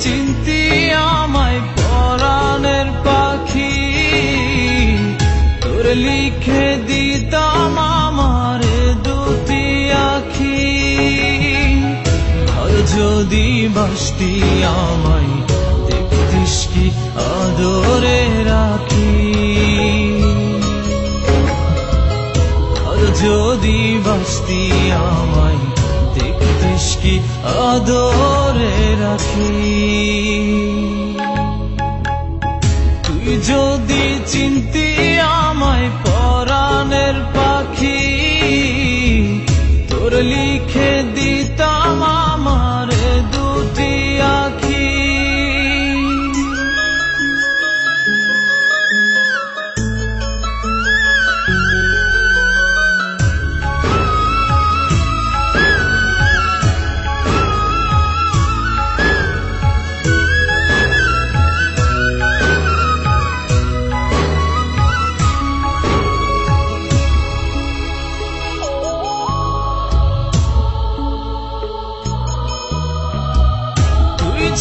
চিনতি আমায় পরাণের পাখি, তোর লিখে দিতাম আমার দুটি আখি। আর যদি বাসতি আমায় দেখতিস কি আদরে রাখি, আর যদি বাসতি আমায় দেখতিস কি আদরে রাখি। তুই যদি চিনতি আমায় পরাণের পাখি, তোর লিখে দিতাম আমার দুটি আখি।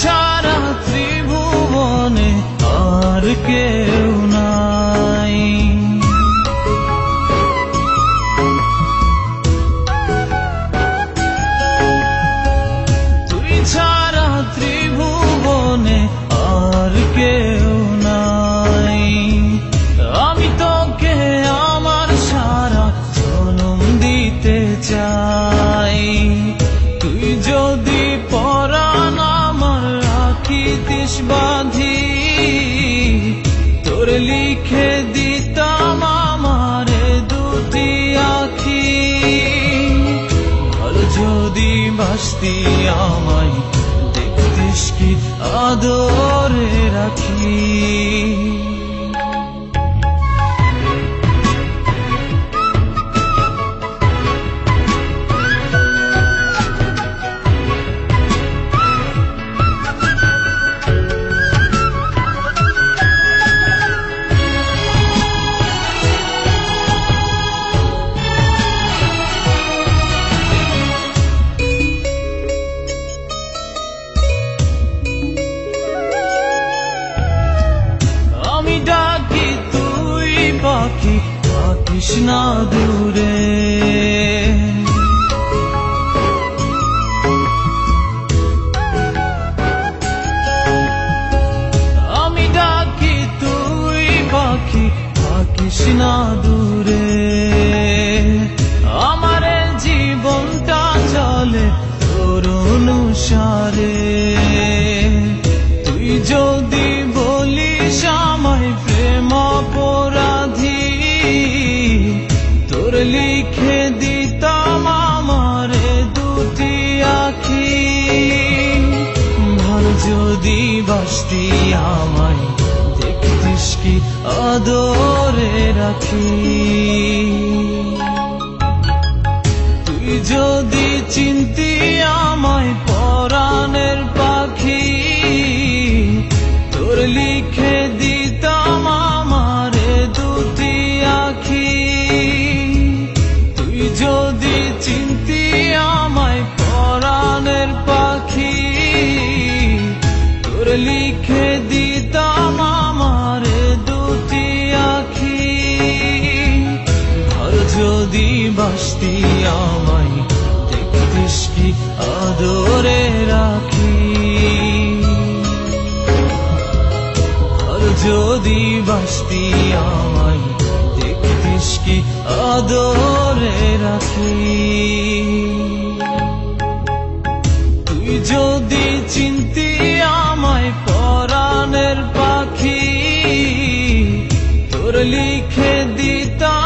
ছাড়া ত্রিভুবনে আর কেউ নাই, তুই ছাড়া ত্রিভুবনে আর কেউ নাই। আমি তোকে আমার সারা জনম দিতে চাই, তুই যদি পরাণ রাখিতিস বাঁধি, তোর লিখে দিতাম আমার দুটি আখি। আর যদি বাসতি আমায় দেখতিস কি আদরে রাখি। ডাকি তুই পাখি থাকিস না দূরে, আমি ডাকি তুই পাখি থাকিস না দূরে। আমার জীবনটা চলে তোর অনুসারে, তুই যদি বলিস আমায় প্রেম অপরাধী, তোর লিখে দিতাম আমার দুটি আখি। ভালো যদি বাসতি আমায় দেখতিস কি আদরে রাখি, তুই যদি চিনতি আমায় পরাণের পাখি, তোর লিখে দিতাম আমার দুটি আখি। তুই যদি চিনতি আমায় পরাণের পাখি, তোর লিখে দিতাম আমার দুটি আখি। আর যদি বাসতি আমায় দেখতিস কি আদরে রাখি, যদি বাসতি আমায় দেখতিস কি আদরে রাখি। তুই যদি চিনতি আমায় পরাণের পাখি, তোর লিখে দিতাম